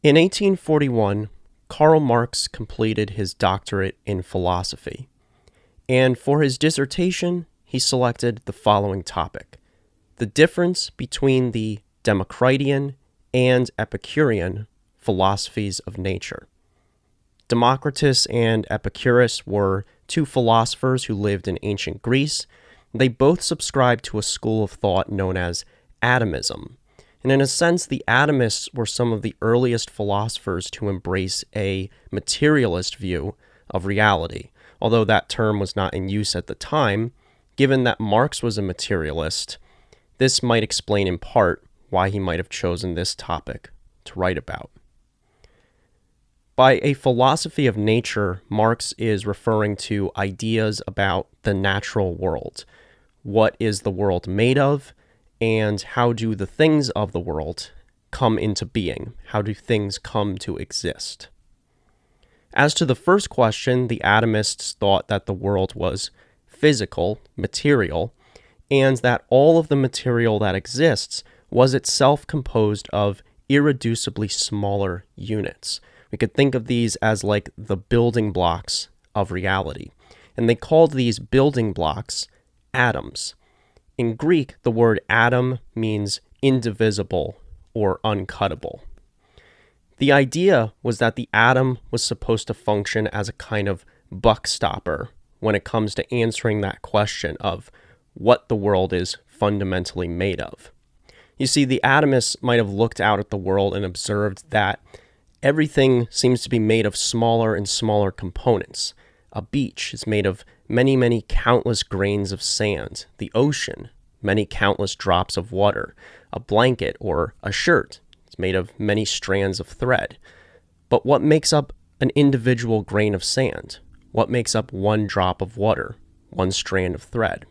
In 1841, Karl Marx completed his doctorate in philosophy, and for his dissertation, he selected the following topic: the difference between the Democritean and Epicurean philosophies of nature. Democritus and Epicurus were two philosophers who lived in ancient Greece. They both subscribed to a school of thought known as atomism. And in a sense, the atomists were some of the earliest philosophers to embrace a materialist view of reality. Although that term was not in use at the time, given that Marx was a materialist, this might explain in part why he might have chosen this topic to write about. By a philosophy of nature, Marx is referring to ideas about the natural world. What is the world made of? And how do the things of the world come into being? How do things come to exist? As to the first question, the atomists thought that the world was physical, material, and that all of the material that exists was itself composed of irreducibly smaller units. We could think of these as like the building blocks of reality. And they called these building blocks atoms. In Greek, the word atom means indivisible or uncuttable. The idea was that the atom was supposed to function as a kind of buck stopper when it comes to answering that question of what the world is fundamentally made of. You see, the atomists might have looked out at the world and observed that everything seems to be made of smaller and smaller components. A beach is made of many, many countless grains of sand. The ocean, many countless drops of water. A blanket or a shirt is made of many strands of thread. But what makes up an individual grain of sand? What makes up one drop of water, one strand of thread?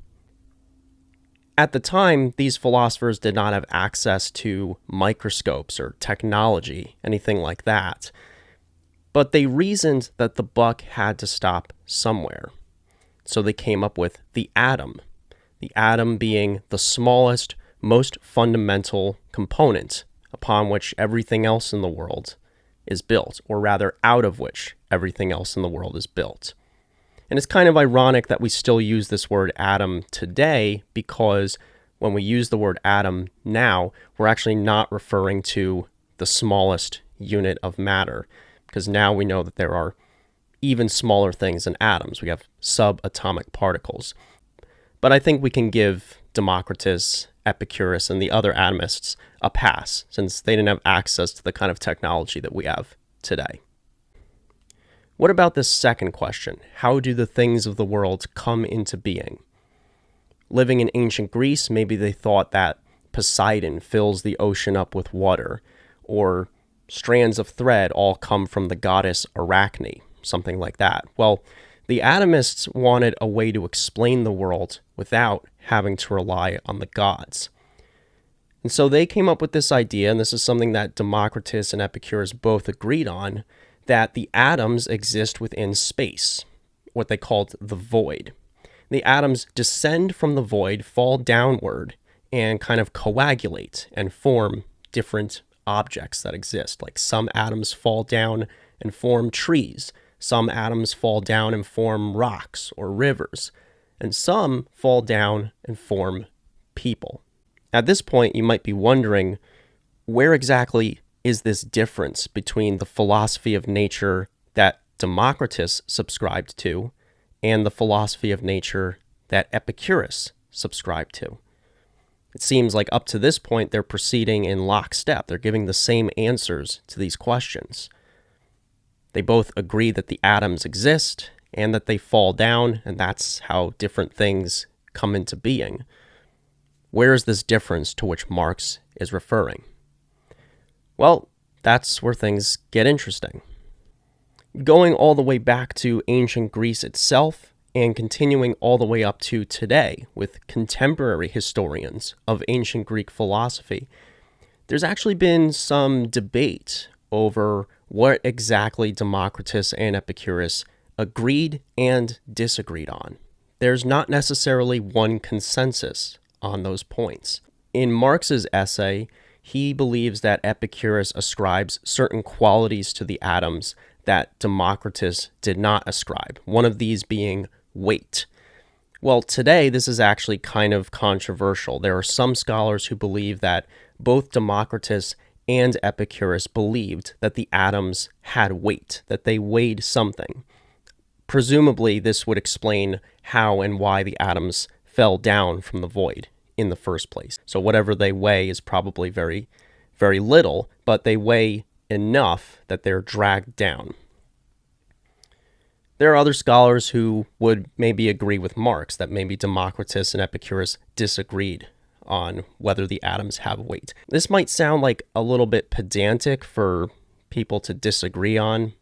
At the time, these philosophers did not have access to microscopes or technology, anything like that. But they reasoned that the buck had to stop somewhere. So they came up with the atom being the smallest, most fundamental component upon which everything else in the world is built, or rather out of which everything else in the world is built. And it's kind of ironic that we still use this word atom today, because when we use the word atom now, we're actually not referring to the smallest unit of matter, because now we know that there are even smaller things than atoms. We have subatomic particles. But I think we can give Democritus, Epicurus, and the other atomists a pass, since they didn't have access to the kind of technology that we have today. What about this second question? How do the things of the world come into being? Living in ancient Greece, maybe they thought that Poseidon fills the ocean up with water, or strands of thread all come from the goddess Arachne, something like that. Well, the atomists wanted a way to explain the world without having to rely on the gods. And so they came up with this idea, and this is something that Democritus and Epicurus both agreed on, that the atoms exist within space, what they called the void. The atoms descend from the void, fall downward, and kind of coagulate and form different objects that exist. Like some atoms fall down and form trees, some atoms fall down and form rocks or rivers, and some fall down and form people. At this point, you might be wondering, where exactly is this difference between the philosophy of nature that Democritus subscribed to and the philosophy of nature that Epicurus subscribed to? It seems like up to this point, they're proceeding in lockstep. They're giving the same answers to these questions. They both agree that the atoms exist and that they fall down, and that's how different things come into being. Where is this difference to which Marx is referring? Well, that's where things get interesting. Going all the way back to ancient Greece itself and continuing all the way up to today with contemporary historians of ancient Greek philosophy, there's actually been some debate over what exactly Democritus and Epicurus agreed and disagreed on. There's not necessarily one consensus on those points. In Marx's essay, he believes that Epicurus ascribes certain qualities to the atoms that Democritus did not ascribe, one of these being weight. Well, today this is actually kind of controversial. There are some scholars who believe that both Democritus and Epicurus believed that the atoms had weight, that they weighed something. Presumably, this would explain how and why the atoms fell down from the void in the first place. So whatever they weigh is probably very, very little, but they weigh enough that they're dragged down. There are other scholars who would maybe agree with Marx, that maybe Democritus and Epicurus disagreed on whether the atoms have weight. This might sound like a little bit pedantic for people to disagree on.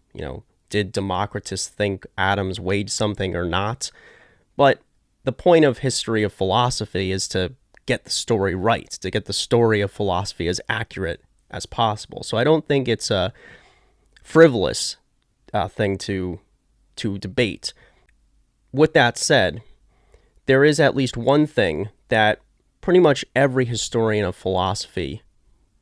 Did Democritus think atoms weighed something or not? But the point of history of philosophy is to get the story right, to get the story of philosophy as accurate as possible. So I don't think it's a frivolous thing to debate. With that said, there is at least one thing that pretty much every historian of philosophy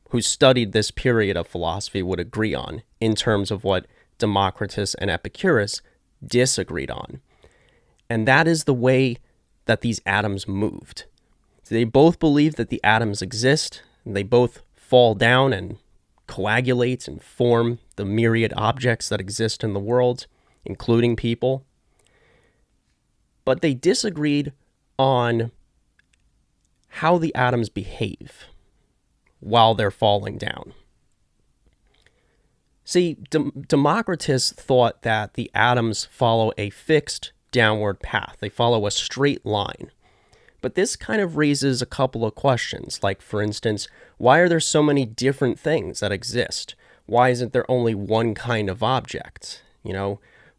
who studied this period of philosophy would agree on in terms of what Democritus and Epicurus disagreed on. And that is the way that these atoms moved. They both believe that the atoms exist, and they both fall down and coagulate and form the myriad objects that exist in the world, including people. But they disagreed on how the atoms behave while they're falling down. See, Democritus thought that the atoms follow a fixed downward path. They follow a straight line. But this kind of raises a couple of questions, like, for instance, why are there so many different things that exist? Why isn't there only one kind of object?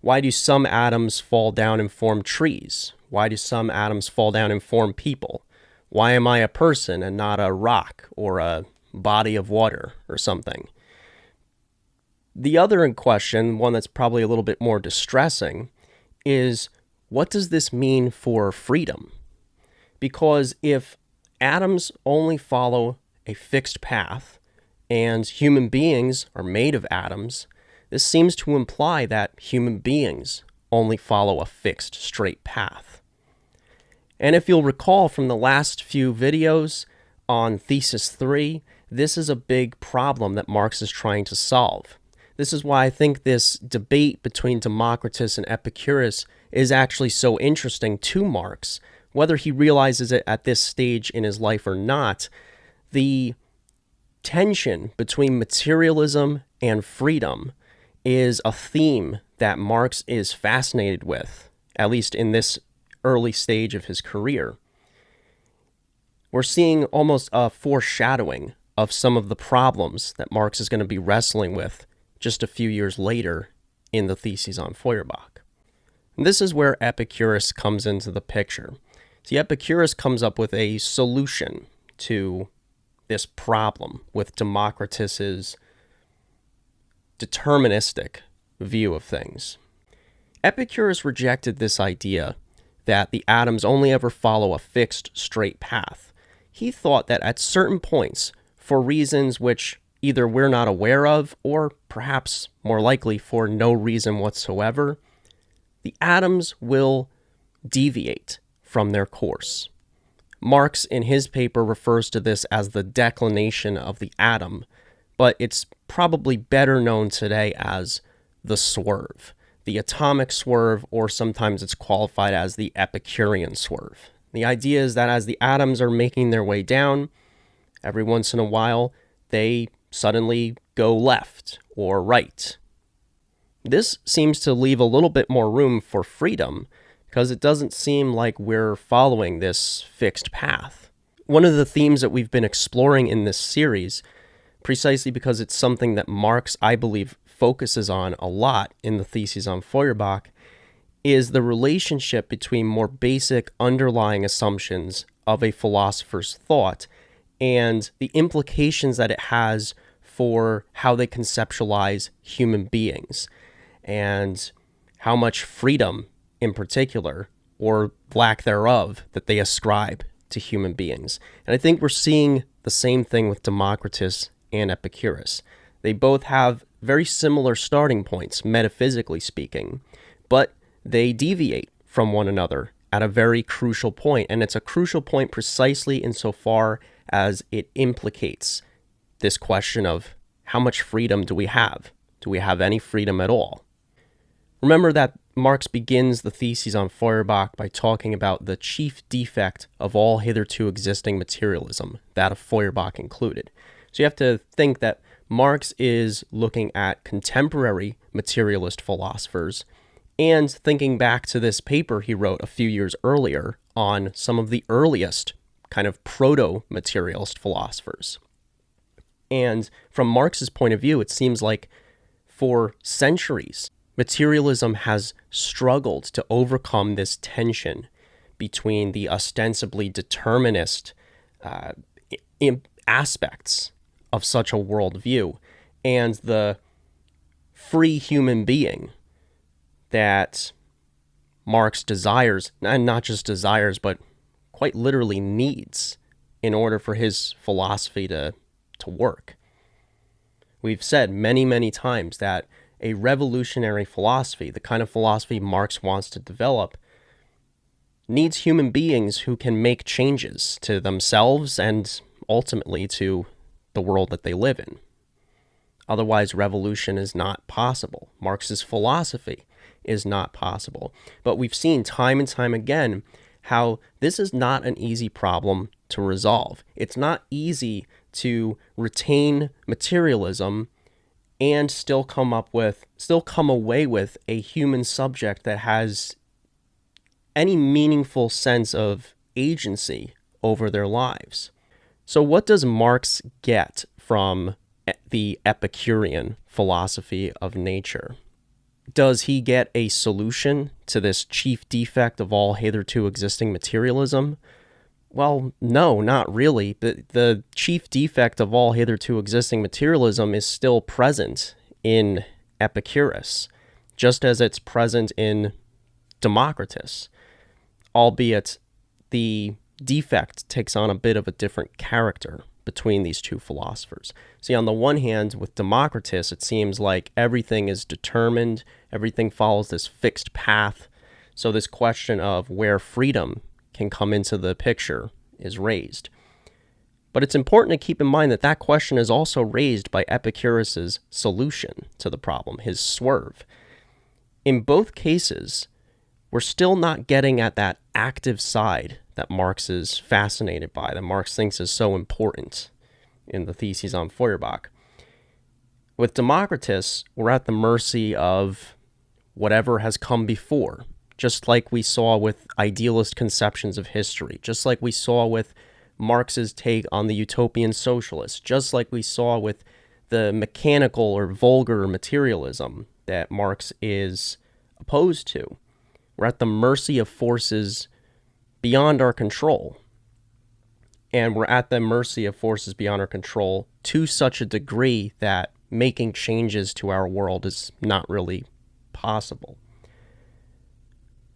Why do some atoms fall down and form trees? Why do some atoms fall down and form people? Why am I a person and not a rock or a body of water or something? The other in question, one that's probably a little bit more distressing, is what does this mean for freedom? Because if atoms only follow a fixed path and human beings are made of atoms, this seems to imply that human beings only follow a fixed straight path. And if you'll recall from the last few videos on Thesis III, this is a big problem that Marx is trying to solve. This is why I think this debate between Democritus and Epicurus is actually so interesting to Marx. Whether he realizes it at this stage in his life or not, the tension between materialism and freedom is a theme that Marx is fascinated with, at least in this early stage of his career. We're seeing almost a foreshadowing of some of the problems that Marx is going to be wrestling with just a few years later in the Theses on Feuerbach. And this is where Epicurus comes into the picture. See, Epicurus comes up with a solution to this problem with Democritus's deterministic view of things. Epicurus rejected this idea that the atoms only ever follow a fixed straight path. He thought that at certain points, for reasons which either we're not aware of, or perhaps more likely for no reason whatsoever, the atoms will deviate from their course. Marx, in his paper, refers to this as the declination of the atom, but it's probably better known today as the swerve, the atomic swerve, or sometimes it's qualified as the Epicurean swerve. The idea is that as the atoms are making their way down, every once in a while, they suddenly go left or right. This seems to leave a little bit more room for freedom because it doesn't seem like we're following this fixed path. One of the themes that we've been exploring in this series, precisely because it's something that Marx, I believe, focuses on a lot in the Theses on Feuerbach, is the relationship between more basic underlying assumptions of a philosopher's thought and the implications that it has for how they conceptualize human beings and how much freedom in particular, or lack thereof, that they ascribe to human beings. And I think we're seeing The same thing with Democritus and Epicurus. They both have very similar starting points, metaphysically speaking, but they deviate from one another at a very crucial point, and it's a crucial point precisely insofar as it implicates this question of how much freedom do we have? Do we have any freedom at all? Remember that Marx begins the Theses on Feuerbach by talking about the chief defect of all hitherto existing materialism, that of Feuerbach included. So you have to think that Marx is looking at contemporary materialist philosophers and thinking back to this paper he wrote a few years earlier on some of the earliest kind of proto-materialist philosophers. And from Marx's point of view, it seems like for centuries, materialism has struggled to overcome this tension between the ostensibly determinist aspects of such a worldview and the free human being that Marx desires, and not just desires, but quite literally needs in order for his philosophy to work. We've said many, many times that a revolutionary philosophy, the kind of philosophy Marx wants to develop, needs human beings who can make changes to themselves and ultimately to the world that they live in. Otherwise, revolution is not possible. Marx's philosophy is not possible. But we've seen time and time again how this is not an easy problem to resolve. It's not easy to retain materialism and still come away with a human subject that has any meaningful sense of agency over their lives. So what does Marx get from the Epicurean philosophy of nature? Does he get a solution to this chief defect of all hitherto existing materialism? Well, no, not really. The chief defect of all hitherto existing materialism is still present in Epicurus, just as it's present in Democritus, albeit the defect takes on a bit of a different character between these two philosophers. See, on the one hand, with Democritus, it seems like everything is determined, everything follows this fixed path, so this question of where freedom can come into the picture is raised. But it's important to keep in mind that that question is also raised by Epicurus's solution to the problem, his swerve. In both cases, we're still not getting at that active side that Marx is fascinated by, that Marx thinks is so important in the Theses on Feuerbach. With Democritus, we're at the mercy of whatever has come before, just like we saw with idealist conceptions of history, just like we saw with Marx's take on the utopian socialists, just like we saw with the mechanical or vulgar materialism that Marx is opposed to. We're at the mercy of forces beyond our control. And we're at the mercy of forces beyond our control to such a degree that making changes to our world is not really possible.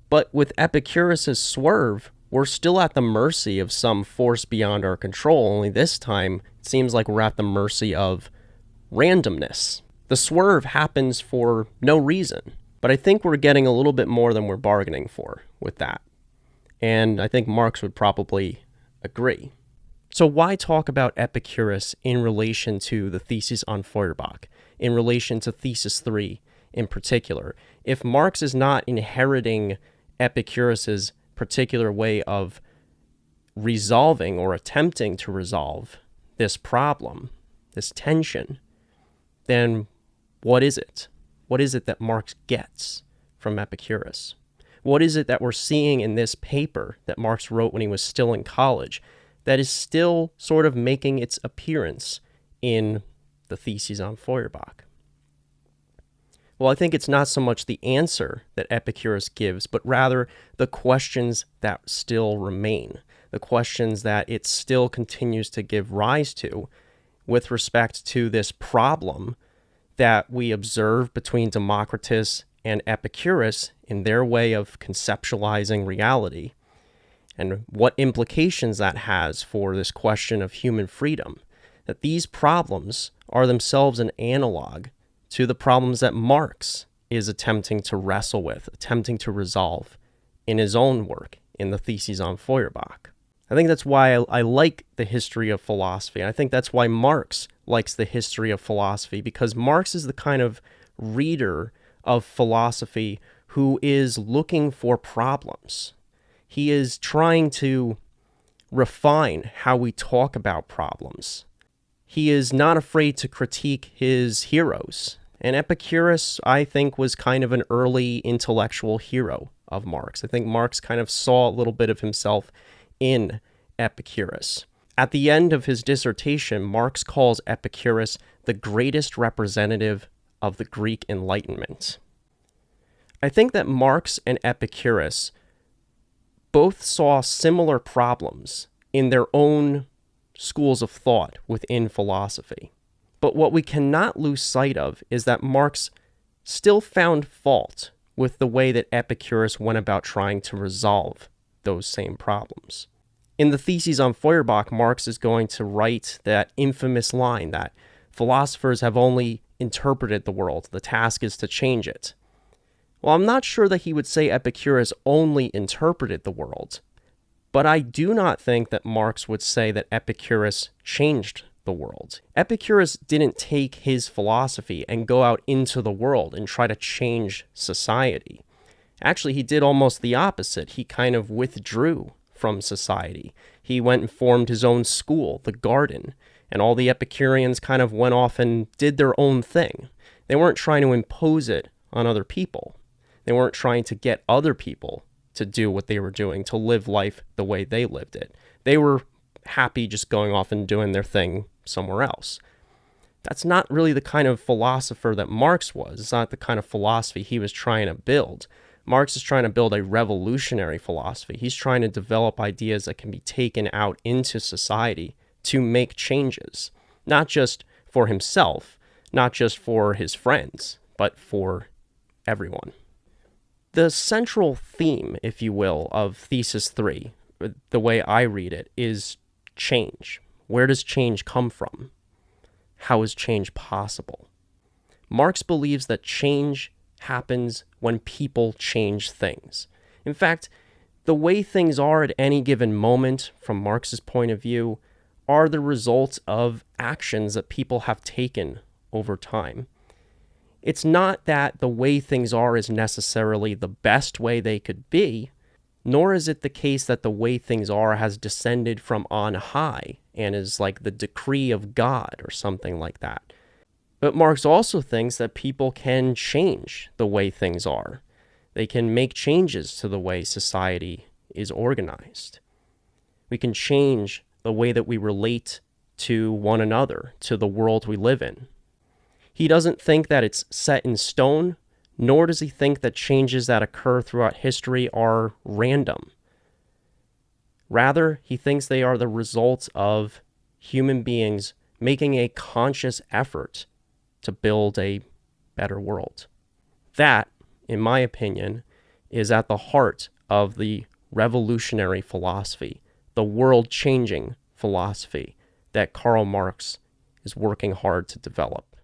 But with Epicurus's swerve, we're still at the mercy of some force beyond our control, only this time it seems like we're at the mercy of randomness. The swerve happens for no reason, but I think we're getting a little bit more than we're bargaining for with that. And I think Marx would probably agree. So why talk about Epicurus in relation to the Theses on Feuerbach, in relation to Thesis III in particular, if Marx is not inheriting Epicurus's particular way of resolving or attempting to resolve this problem, this tension, then what is it? What is it that Marx gets from Epicurus? What is it that we're seeing in this paper that Marx wrote when he was still in college that is still sort of making its appearance in the Theses on Feuerbach? Well, I think it's not so much the answer that Epicurus gives, but rather the questions that still remain, the questions that it still continues to give rise to with respect to this problem that we observe between Democritus and Epicurus in their way of conceptualizing reality, and what implications that has for this question of human freedom, that these problems are themselves an analog to the problems that Marx is attempting to wrestle with, attempting to resolve in his own work in the Theses on Feuerbach. I think that's why I like the history of philosophy. I think that's why Marx likes the history of philosophy, because Marx is the kind of reader of philosophy who is looking for problems. He is trying to refine how we talk about problems. He is not afraid to critique his heroes. And Epicurus, I think, was kind of an early intellectual hero of Marx. I think Marx kind of saw a little bit of himself in Epicurus. At the end of his dissertation, Marx calls Epicurus the greatest representative of the Greek Enlightenment. I think that Marx and Epicurus both saw similar problems in their own schools of thought within philosophy. But what we cannot lose sight of is that Marx still found fault with the way that Epicurus went about trying to resolve those same problems. In the Theses on Feuerbach, Marx is going to write that infamous line that philosophers have only interpreted the world, the task is to change it. Well, I'm not sure that he would say Epicurus only interpreted the world, but I do not think that Marx would say that Epicurus changed the world. Epicurus didn't take his philosophy and go out into the world and try to change society. Actually, he did almost the opposite. He kind of withdrew from society. He went and formed his own school, the Garden, and all the Epicureans kind of went off and did their own thing. They weren't trying to impose it on other people. They weren't trying to get other people to do what they were doing, to live life the way they lived it. They were happy just going off and doing their thing somewhere else. That's not really the kind of philosopher that Marx was. It's not the kind of philosophy he was trying to build. Marx is trying to build a revolutionary philosophy. He's trying to develop ideas that can be taken out into society to make changes, not just for himself, not just for his friends, but for everyone. The central theme, if you will, of Thesis III, the way I read it, is change. Where does change come from? How is change possible? Marx believes that change happens when people change things. In fact, the way things are at any given moment, from Marx's point of view, are the result of actions that people have taken over time. It's not that the way things are is necessarily the best way they could be, nor is it the case that the way things are has descended from on high and is like the decree of God or something like that. But Marx also thinks that people can change the way things are. They can make changes to the way society is organized. We can change the way that we relate to one another, to the world we live in. He doesn't think that it's set in stone, nor does he think that changes that occur throughout history are random. Rather, he thinks they are the result of human beings making a conscious effort to build a better world. That, in my opinion, is at the heart of the revolutionary philosophy, the world-changing philosophy that Karl Marx is working hard to develop.